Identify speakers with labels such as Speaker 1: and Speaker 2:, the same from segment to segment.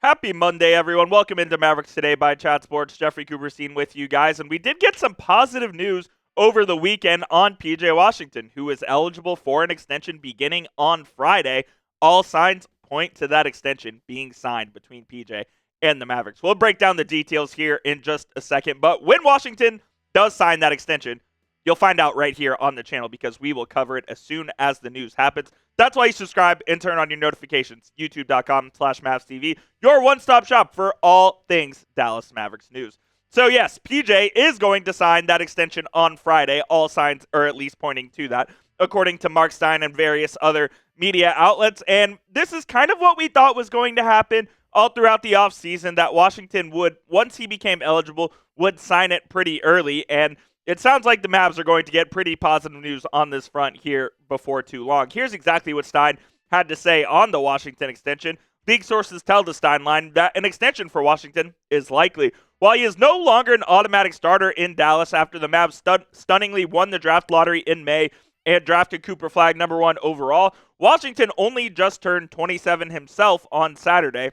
Speaker 1: Happy Monday, everyone. Welcome into Mavericks Today by Chat Sports. Jeffrey Cooperstein with you guys. And we did get some positive news over the weekend on PJ Washington, who is eligible for an extension beginning on Friday. All signs point to that extension being signed between PJ and the Mavericks. We'll break down the details here in just a second. But when Washington does sign that extension, you'll find out right here on the channel because we will cover it as soon as the news happens. That's why you subscribe and turn on your notifications. YouTube.com/MavsTV, your one-stop shop for all things Dallas Mavericks news. So yes, PJ is going to sign that extension on Friday. All signs are at least pointing to that, according to Marc Stein and various other media outlets. And this is kind of what we thought was going to happen all throughout the offseason, that Washington would, once he became eligible, would sign it pretty early. And it sounds like the Mavs are going to get pretty positive news on this front here before too long. Here's exactly what Stein had to say on the Washington extension. League sources tell the Stein Line that an extension for Washington is likely. While he is no longer an automatic starter in Dallas after the Mavs stunningly won the draft lottery in May and drafted Cooper Flagg number 1 overall, Washington only just turned 27 himself on Saturday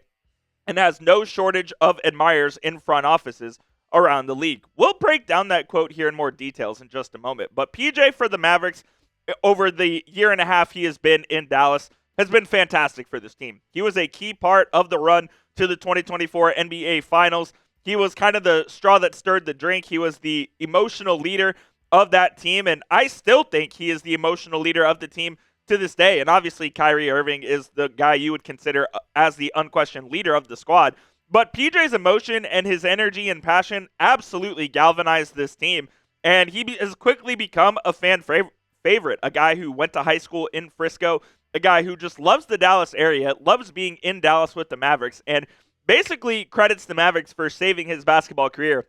Speaker 1: and has no shortage of admirers in front offices around the league. We'll break down that quote here in more details in just a moment. But PJ for the Mavericks, over the year and a half he has been in Dallas, has been fantastic for this team. He was a key part of the run to the 2024 NBA Finals. He was kind of the straw that stirred the drink. He was the emotional leader of that team, and I still think he is the emotional leader of the team to this day. And obviously Kyrie Irving is the guy you would consider as the unquestioned leader of the squad. But PJ's emotion and his energy and passion absolutely galvanized this team, and he has quickly become a fan favorite, a guy who went to high school in Frisco, a guy who just loves the Dallas area, loves being in Dallas with the Mavericks, and basically credits the Mavericks for saving his basketball career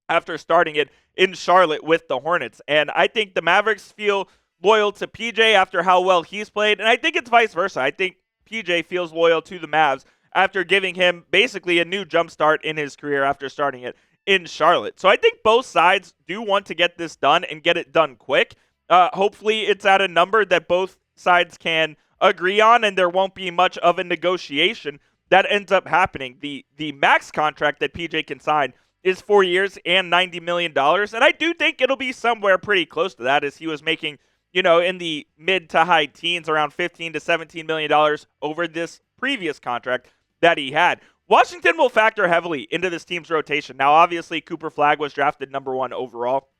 Speaker 1: after starting it in Charlotte with the Hornets. And I think the Mavericks feel loyal to PJ after how well he's played, and I think it's vice versa. I think PJ feels loyal to the Mavs after giving him basically a new jumpstart in his career after starting it in Charlotte. So I think both sides do want to get this done and get it done quick. Hopefully it's at a number that both sides can agree on and there won't be much of a negotiation that ends up happening. The max contract that PJ can sign is 4 years and $90 million. And I do think it'll be somewhere pretty close to that, as he was making, in the mid to high teens, around $15 to $17 million over this previous contract that he had. Washington will factor heavily into this team's rotation. Now, obviously, Cooper Flagg was drafted number 1 overall.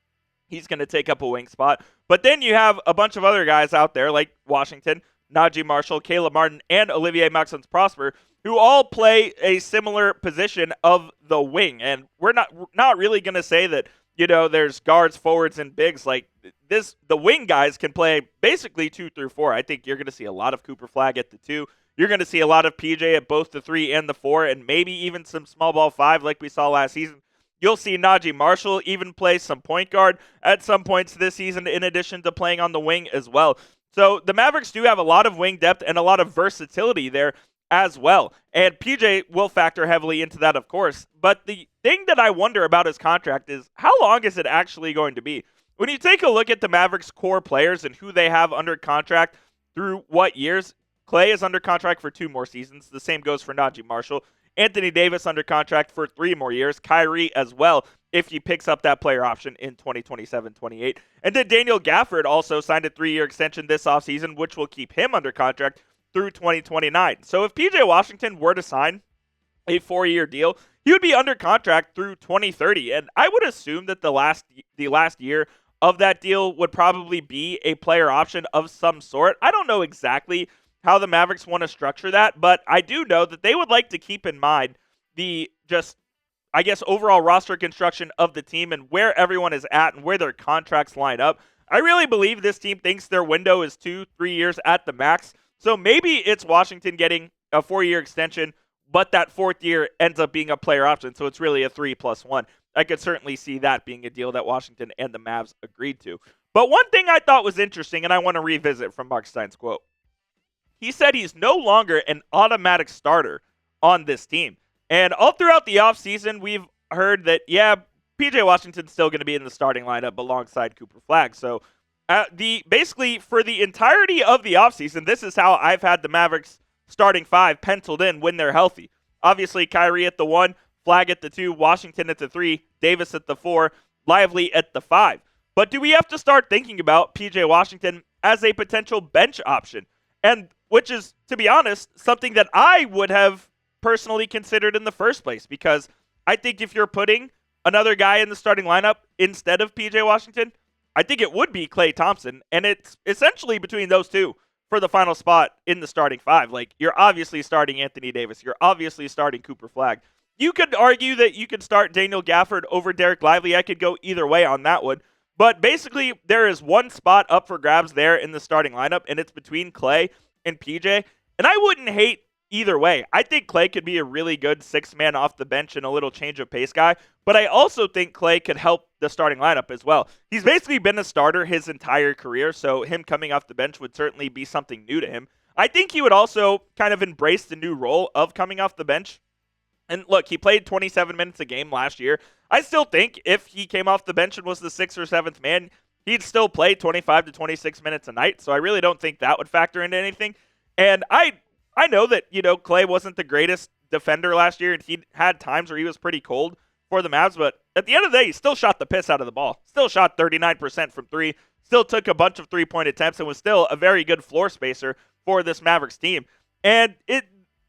Speaker 1: He's going to take up a wing spot. But then you have a bunch of other guys out there like Washington, Najee Marshall, Caleb Martin, and Olivier Maxence-Prosper, who all play a similar position of the wing. And we're not really going to say that, there's guards, forwards, and bigs like this. The wing guys can play basically 2 through 4. I think you're going to see a lot of Cooper Flagg at the 2. You're going to see a lot of PJ at both the 3 and the 4, and maybe even some small ball 5 like we saw last season. You'll see Najee Marshall even play some point guard at some points this season, in addition to playing on the wing as well. So the Mavericks do have a lot of wing depth and a lot of versatility there as well. And PJ will factor heavily into that, of course. But the thing that I wonder about his contract is, how long is it actually going to be? When you take a look at the Mavericks' core players and who they have under contract through what years, Klay is under contract for 2 more seasons. The same goes for Najee Marshall. Anthony Davis under contract for 3 more years. Kyrie as well, if he picks up that player option in 2027-28. And then Daniel Gafford also signed a 3-year extension this offseason, which will keep him under contract through 2029. So if PJ Washington were to sign a 4-year deal, he would be under contract through 2030. And I would assume that the last year of that deal would probably be a player option of some sort. I don't know exactly how the Mavericks want to structure that, but I do know that they would like to keep in mind the overall roster construction of the team and where everyone is at and where their contracts line up. I really believe this team thinks their window is 2-3 years at the max, so maybe it's Washington getting a 4-year extension, but that 4th year ends up being a player option, so it's really a 3+1. I could certainly see that being a deal that Washington and the Mavs agreed to. But one thing I thought was interesting, and I want to revisit from Marc Stein's quote. He said he's no longer an automatic starter on this team. And all throughout the offseason, we've heard that, PJ Washington's still going to be in the starting lineup alongside Cooper Flagg. So basically for the entirety of the offseason, this is how I've had the Mavericks starting 5 penciled in when they're healthy. Obviously, Kyrie at the 1, Flagg at the 2, Washington at the 3, Davis at the 4, Lively at the 5. But do we have to start thinking about PJ Washington as a potential bench option? And which is, to be honest, something that I would have personally considered in the first place, because I think if you're putting another guy in the starting lineup instead of PJ Washington, I think it would be Klay Thompson, and it's essentially between those two for the final spot in the starting 5. Like, you're obviously starting Anthony Davis. You're obviously starting Cooper Flagg. You could argue that you could start Daniel Gafford over Derek Lively. I could go either way on that one. But basically, there is one spot up for grabs there in the starting lineup, and it's between Klay and PJ. And I wouldn't hate either way. I think Klay could be a really good six-man off the bench and a little change of pace guy, but I also think Klay could help the starting lineup as well. He's basically been a starter his entire career, so him coming off the bench would certainly be something new to him. I think he would also kind of embrace the new role of coming off the bench. And look, he played 27 minutes a game last year. I still think if he came off the bench and was the 6th or 7th man, he'd still play 25 to 26 minutes a night, so I really don't think that would factor into anything. And I know that, Klay wasn't the greatest defender last year, and he had times where he was pretty cold for the Mavs, but at the end of the day, he still shot the piss out of the ball. Still shot 39% from 3, still took a bunch of three-point attempts, and was still a very good floor spacer for this Mavericks team. And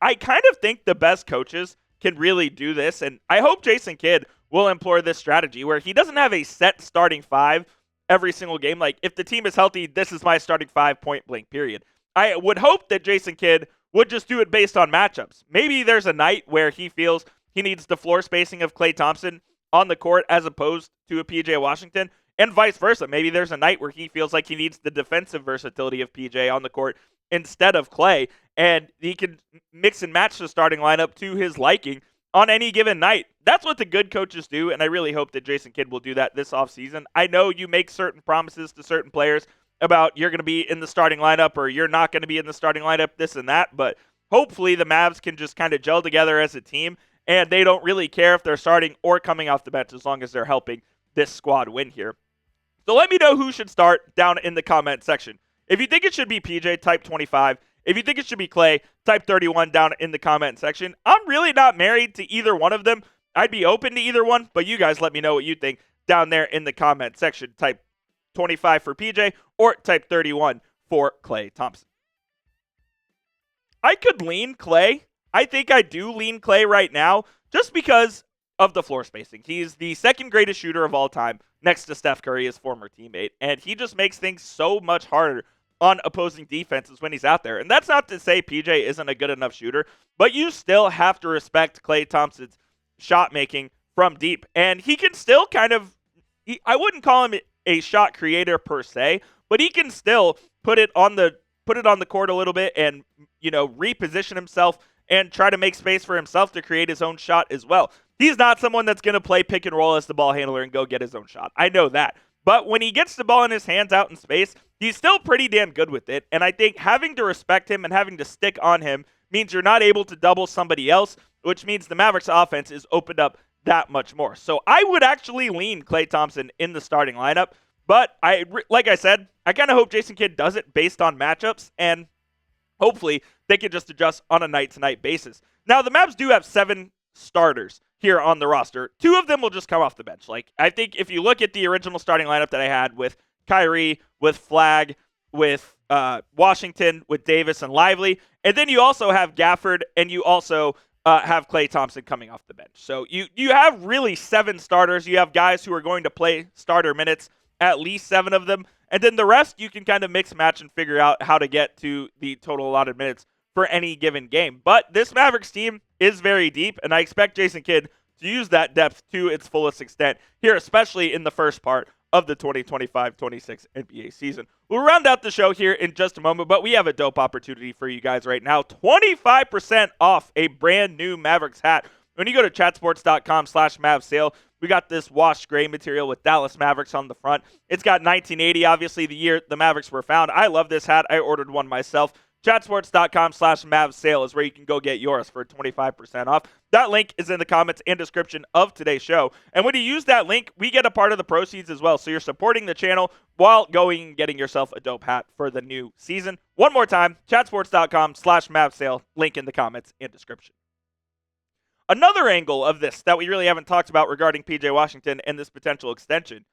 Speaker 1: I kind of think the best coaches can really do this, and I hope Jason Kidd will employ this strategy where he doesn't have a set starting 5 every single game. Like, if the team is healthy, this is my starting 5, point blank, period. I would hope that Jason Kidd would just do it based on matchups. Maybe there's a night where he feels he needs the floor spacing of Klay Thompson on the court as opposed to a PJ Washington, and vice versa. Maybe there's a night where he feels like he needs the defensive versatility of PJ on the court instead of Klay, and he can mix and match the starting lineup to his liking on any given night. That's what the good coaches do, and I really hope that Jason Kidd will do that this offseason. I know you make certain promises to certain players about you're going to be in the starting lineup or you're not going to be in the starting lineup, this and that, but hopefully the Mavs can just kind of gel together as a team, and they don't really care if they're starting or coming off the bench as long as they're helping this squad win here. So let me know who should start down in the comment section. If you think it should be PJ, type 25. If you think it should be Klay, type 31 down in the comment section. I'm really not married to either one of them. I'd be open to either one, but you guys let me know what you think down there in the comment section. Type 25 for PJ or type 31 for Klay Thompson. I could lean Klay. I think I do lean Klay right now just because of the floor spacing. He's the second greatest shooter of all time next to Steph Curry, his former teammate, and he just makes things so much harder on opposing defenses when he's out there. And that's not to say PJ isn't a good enough shooter, but you still have to respect Klay Thompson's shot making from deep. And he can still kind of, I wouldn't call him a shot creator per se, but he can still put it on the court a little bit and, reposition himself and try to make space for himself to create his own shot as well. He's not someone that's going to play pick and roll as the ball handler and go get his own shot. I know that. But when he gets the ball in his hands out in space, he's still pretty damn good with it. And I think having to respect him and having to stick on him means you're not able to double somebody else, which means the Mavericks offense is opened up that much more. So I would actually lean Klay Thompson in the starting lineup. But like I said, I kind of hope Jason Kidd does it based on matchups, and hopefully they can just adjust on a night-to-night basis. Now, the Mavs do have 7 starters here on the roster. 2 of them will just come off the bench. Like, I think if you look at the original starting lineup that I had with Kyrie, with Flagg, with Washington, with Davis and Lively, and then you also have Gafford, and you also have Klay Thompson coming off the bench. So you have really 7 starters. You have guys who are going to play starter minutes, at least 7 of them, and then the rest you can kind of mix match and figure out how to get to the total allotted minutes for any given game. But this Mavericks team is very deep, and I expect Jason Kidd to use that depth to its fullest extent here, especially in the first part of the 2025-26 NBA season. We'll round out the show here in just a moment, but we have a dope opportunity for you guys right now. 25% off a brand new Mavericks hat. When you go to chatsports.com/Mavs sale, we got this washed gray material with Dallas Mavericks on the front. It's got 1980, obviously the year the Mavericks were found. I love this hat. I ordered one myself. Chatsports.com/Mavs sale is where you can go get yours for 25% off. That link is in the comments and description of today's show. And when you use that link, we get a part of the proceeds as well. So you're supporting the channel while going and getting yourself a dope hat for the new season. One more time, chatsports.com/Mavs sale, link in the comments and description. Another angle of this that we really haven't talked about regarding PJ Washington and this potential extension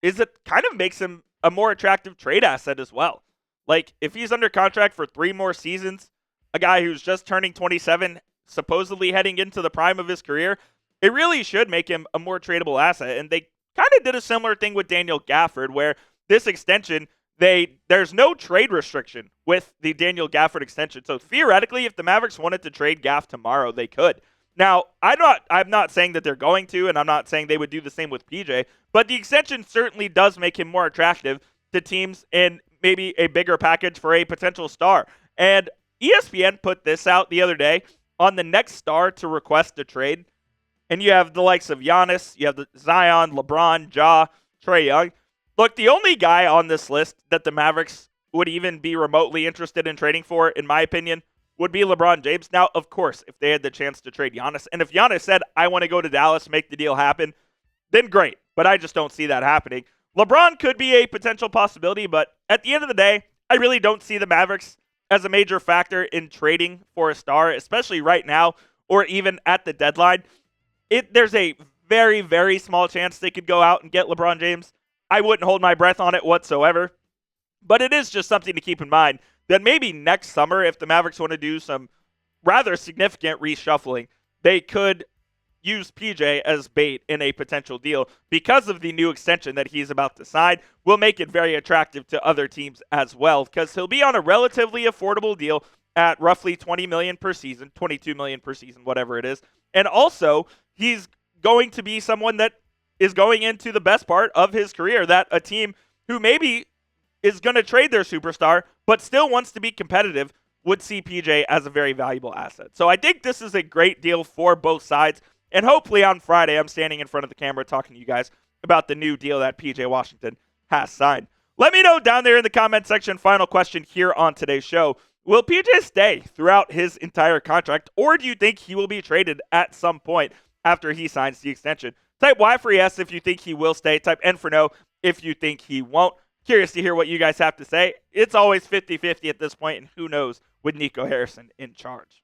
Speaker 1: is it kind of makes him a more attractive trade asset as well. Like, if he's under contract for 3 more seasons, a guy who's just turning 27, supposedly heading into the prime of his career, it really should make him a more tradable asset. And they kind of did a similar thing with Daniel Gafford, where this extension, there's no trade restriction with the Daniel Gafford extension. So theoretically, if the Mavericks wanted to trade Gaff tomorrow, they could. Now, I'm not saying that they're going to, and I'm not saying they would do the same with PJ, but the extension certainly does make him more attractive to teams in maybe a bigger package for a potential star. And ESPN put this out the other day on the next star to request a trade. And you have the likes of Giannis, you have the Zion, LeBron, Ja, Trae Young. Look, the only guy on this list that the Mavericks would even be remotely interested in trading for, in my opinion, would be LeBron James. Now, of course, if they had the chance to trade Giannis, and if Giannis said, I want to go to Dallas, make the deal happen, then great. But I just don't see that happening. LeBron could be a potential possibility, but at the end of the day, I really don't see the Mavericks as a major factor in trading for a star, especially right now or even at the deadline. There's a very, very small chance they could go out and get LeBron James. I wouldn't hold my breath on it whatsoever. But it is just something to keep in mind that maybe next summer, if the Mavericks want to do some rather significant reshuffling, they could use PJ as bait in a potential deal because of the new extension that he's about to sign. Will make it very attractive to other teams as well, because he'll be on a relatively affordable deal at roughly $20 million per season, $22 million per season, whatever it is. And also, he's going to be someone that is going into the best part of his career, that a team who maybe is going to trade their superstar but still wants to be competitive would see PJ as a very valuable asset. So I think this is a great deal for both sides. And hopefully on Friday, I'm standing in front of the camera talking to you guys about the new deal that PJ Washington has signed. Let me know down there in the comment section. Final question here on today's show. Will PJ stay throughout his entire contract, or do you think he will be traded at some point after he signs the extension? Type Y for yes if you think he will stay. Type N for no if you think he won't. Curious to hear what you guys have to say. It's always 50-50 at this point, and who knows with Nico Harrison in charge.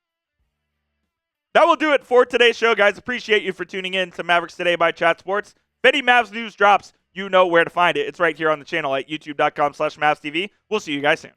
Speaker 1: That will do it for today's show, guys. Appreciate you for tuning in to Mavericks Today by Chat Sports. If any Mavs news drops, you know where to find it. It's right here on the channel at youtube.com/MavsTV. We'll see you guys soon.